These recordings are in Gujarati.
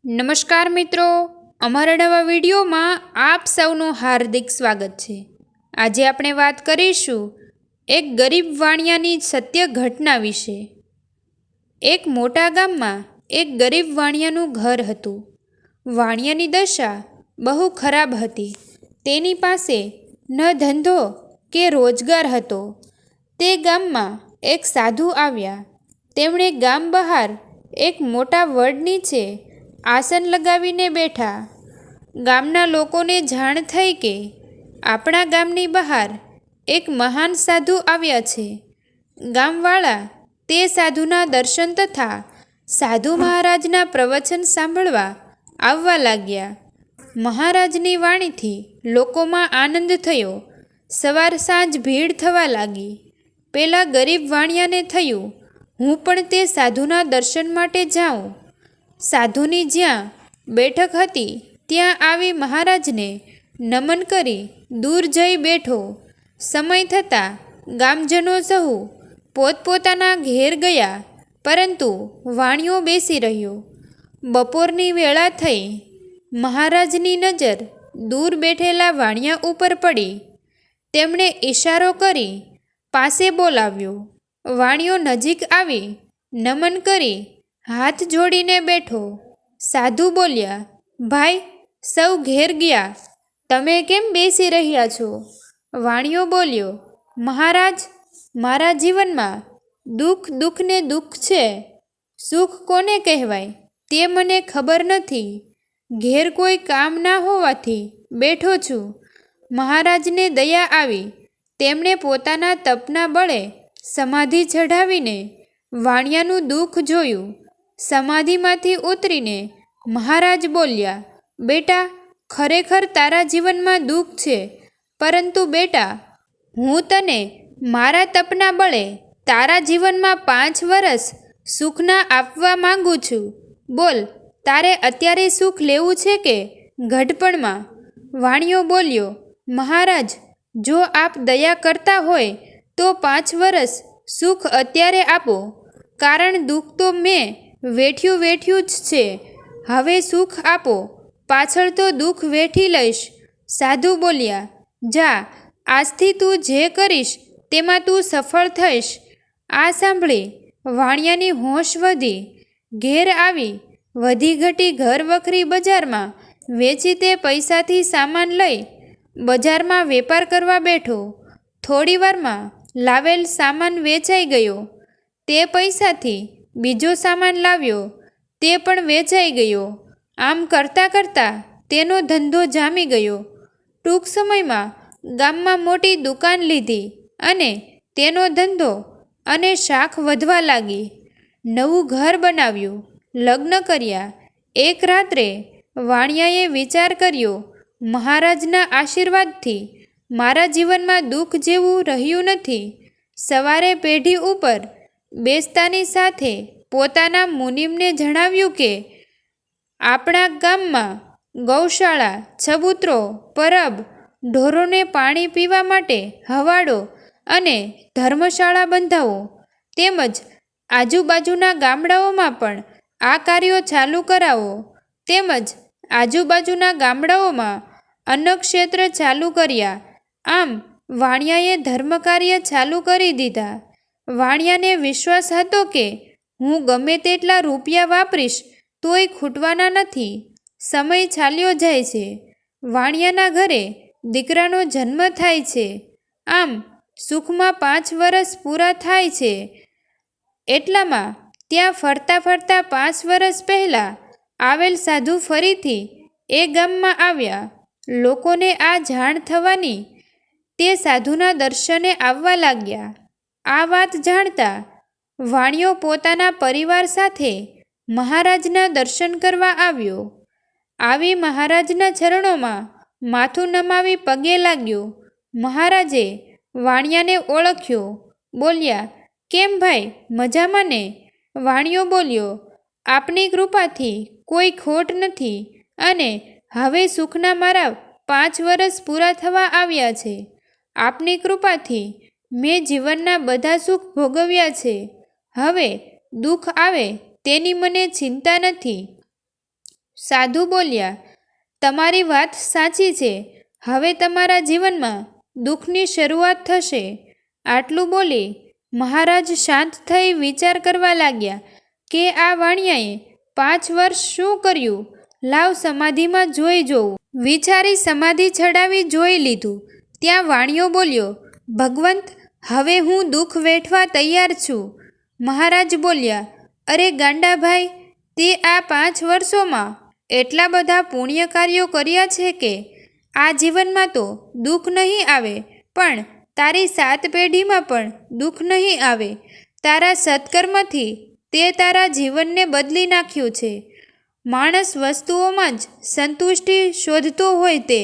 નમસ્કાર મિત્રો, અમારા નવા વિડીયોમાં આપ સૌનું હાર્દિક સ્વાગત છે। આજે આપણે વાત કરીશું એક ગરીબ વાણિયાની સત્ય ઘટના વિશે। એક મોટા ગામમાં એક ગરીબ વાણિયાનું ઘર હતું। વાણિયાની દશા બહુ ખરાબ હતી। તેની પાસે ન ધંધો કે રોજગાર હતો। તે ગામમાં એક સાધુ આવ્યા। તેમણે ગામ બહાર એક મોટા વડ નીચે આસન લગાવીને બેઠા। ગામના લોકોને જાણ થઈ કે આપણા ગામની બહાર એક મહાન સાધુ આવ્યા છે। ગામવાળા તે સાધુના દર્શન તથા સાધુ મહારાજના પ્રવચન સાંભળવા આવવા લાગ્યા। મહારાજની વાણીથી લોકોમાં આનંદ થયો। સવાર સાંજ ભીડ થવા લાગી। પેલા ગરીબ વાણિયાને થયું, હું પણ તે સાધુના દર્શન માટે જાઉં। સાધુની જ્યાં બેઠક હતી ત્યાં આવી મહારાજને નમન કરી દૂર જઈ બેઠો। સમય થતાં ગામજનો સહુ પોતપોતાના ઘેર ગયા, પરંતુ વાણિયો બેસી રહ્યો। બપોરની વેળા થઈ। મહારાજની નજર દૂર બેઠેલા વાણિયા ઉપર પડી। તેમણે ઈશારો કરી પાસે બોલાવ્યો। વાણિયો નજીક આવી નમન કરી હાથ જોડીને બેઠો। સાધુ બોલ્યા, ભાઈ, સૌ ઘેર ગયા, તમે કેમ બેસી રહ્યા છો? વાણિયો બોલ્યો, મહારાજ, મારા જીવનમાં દુઃખ ને દુઃખ છે। સુખ કોને કહેવાય તે મને ખબર નથી। ઘેર કોઈ કામ ના હોવાથી બેઠો છું। મહારાજને દયા આવી। તેમણે પોતાના તપના બળે સમાધિ ચઢાવીને વાણિયાનું દુઃખ જોયું। સમાધિમાંથી ઉતરીને મહારાજ બોલ્યા, બેટા, ખરેખર તારા જીવનમાં દુઃખ છે, પરંતુ બેટા, હું તને મારા તપના બળે તારા જીવનમાં 5 વર્ષ સુખના આપવા માંગુ છું। બોલ, તારે અત્યારે સુખ લેવું છે કે ઘડપણમાં? વાણિયો બોલ્યો, મહારાજ, જો આપ દયા કરતા હોય તો 5 વર્ષ સુખ અત્યારે આપો, કારણ દુઃખ તો મેં વેઠ્યું જ છે। હવે સુખ આપો, પાછળ તો દુઃખ વેઠી લઈશ। સાધુ બોલ્યા, જા, આજથી તું જે કરીશ તેમાં તું સફળ થઈશ। આ સાંભળી વાણિયાની હોશ વધી। ઘેર આવી વધી ઘટી ઘર વખરી બજારમાં વેચી તે પૈસાથી સામાન લઈ બજારમાં વેપાર કરવા બેઠો। થોડી વારમાં લાવેલ સામાન વેચાઈ ગયો। તે પૈસાથી બીજો સામાન લાવ્યો, તે પણ વેચાઈ ગયો। આમ કરતાં કરતાં તેનો ધંધો જામી ગયો। ટૂંક સમયમાં ગામમાં મોટી દુકાન લીધી અને તેનો ધંધો અને શાખ વધવા લાગી। નવું ઘર બનાવ્યું, લગ્ન કર્યા। એક રાત્રે વાણિયાએ વિચાર કર્યો, મહારાજના આશીર્વાદથી મારા જીવનમાં દુઃખ જેવું રહ્યું નથી। સવારે પેઢી ઉપર બેસતાની સાથે પોતાના મુનિમને જણાવ્યું કે આપણા ગામમાં ગૌશાળા, ચબૂતરો, પરબ, ઢોરોને પાણી પીવા માટે હવાડો અને ધર્મશાળા બંધાવો, તેમજ આજુબાજુના ગામડાઓમાં પણ આ કાર્યો ચાલુ કરાવો। તેમજ આજુબાજુના ગામડાઓમાં અન્નક્ષેત્ર ચાલુ કર્યા। આમ વાણિયાએ ધર્મકાર્ય ચાલુ કરી દીધા। વાણિયાને વિશ્વાસ હતો કે હું ગમે તેટલા રૂપિયા વાપરીશ તોય ખૂટવાના નથી। સમય ચાલ્યો જાય છે। વાણિયાના ઘરે દીકરાનો જન્મ થાય છે। આમ સુખમાં 5 વર્ષ પૂરા થાય છે। એટલામાં ત્યાં ફરતા ફરતા 5 વર્ષ પહેલાં આવેલ સાધુ ફરીથી એ ગામમાં આવ્યા। લોકોને આ જાણ થવાની તે સાધુના દર્શને આવવા લાગ્યા। આ વાત જાણતા વાણિયો પોતાના પરિવાર સાથે મહારાજના દર્શન કરવા આવ્યો। આવી મહારાજના ચરણોમાં માથું નમાવી પગે લાગ્યો। મહારાજે વાણિયાને ઓળખ્યો। બોલ્યા, કેમ ભાઈ, મજામાં ને? વાણિયો બોલ્યો, આપની કૃપાથી કોઈ ખોટ નથી અને હવે સુખના મારા 5 વર્ષ પૂરા થવા આવ્યા છે। આપની કૃપાથી મેં જીવનના બધા સુખ ભોગવ્યા છે। હવે દુઃખ આવે તેની મને ચિંતા નથી। સાધુ બોલ્યા, તમારી વાત સાચી છે. હવે તમારા જીવનમાં દુઃખની શરૂઆત થશે. આટલું બોલી મહારાજ શાંત થઈ વિચાર કરવા લાગ્યા કે આ વાણિયાએ 5 વર્ષ શું કર્યું? લાવ સમાધિમાં જોઈ જોઉં. વિચારી સમાધિ ચડાવી જોઈ લીધું. ત્યાં વાણિયો બોલ્યો, ભગવંત, હવે હું દુઃખ વેઠવા તૈયાર છું. મહારાજ બોલ્યા, અરે ગાંડા ભાઈ, તે આ 5 વર્ષોમાં એટલા બધા પુણ્ય કાર્યો કર્યા છે કે આ જીવનમાં તો દુઃખ નહીં આવે, પણ તારી 7 પેઢીમાં પણ દુઃખ નહીં આવે. તારા સત્કર્મથી તે તારા જીવનને બદલી નાખ્યું છે. માણસ વસ્તુઓમાં જ સંતુષ્ટિ શોધતો હોય તે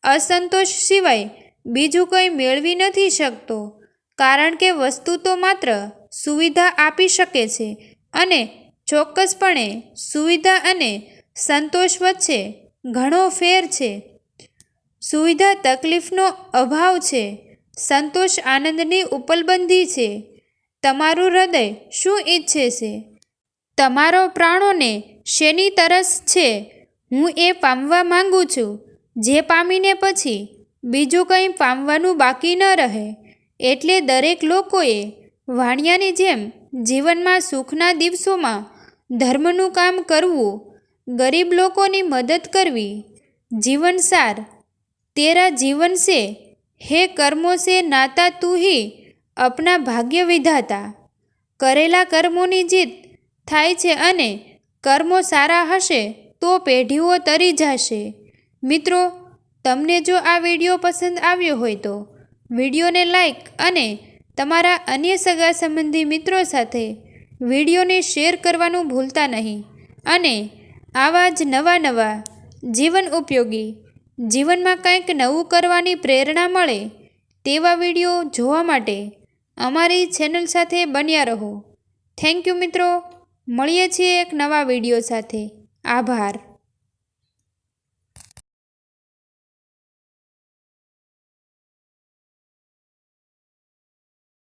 અસંતોષ સિવાય બીજું કંઈ મેળવી નથી શકતો. કારણ કે વસ્તુ તો માત્ર સુવિધા આપી શકે છે, અને ચોક્કસપણે સુવિધા અને સંતોષ વચ્ચે ઘણો ફેર છે. સુવિધા તકલીફનો અભાવ છે, સંતોષ આનંદની ઉપલબ્ધિ છે. તમારું હૃદય શું ઈચ્છે છે? તમારો પ્રાણોને શેની તરસ છે? હું એ પામવા માંગુ છું, જે પામીને પછી બીજું કંઈ પામવાનું બાકી ન રહે. એટલે દરેક લોકોએ વાણિયાની જેમ જીવનમાં સુખના દિવસોમાં ધર્મનું કામ કરવું, ગરીબ લોકોની મદદ કરવી. જીવનસાર તેરા જીવન સે હે કર્મો સે નાતા તું હી અપના ભાગ્ય વિધાતા. કરેલા કર્મોની જીત થાય છે, અને કર્મો સારા હશે તો પેઢીઓ તરી જશે. મિત્રો, તમને જો આ વિડીયો પસંદ આવ્યો હોય તો વિડીયોને લાઈક અને તમારા અન્ય સગા સંબંધી મિત્રો સાથે વિડીયોને શેર કરવાનું ભૂલતા નહીં. અને આવા જ નવા જીવન ઉપયોગી, જીવનમાં કંઈક નવું કરવાની પ્રેરણા મળે તેવા વિડીયો જોવા માટે અમારી ચેનલ સાથે બન્યા રહો. થેન્ક યુ મિત્રો. મળીએ છીએ એક નવા વિડીયો સાથે. આભાર.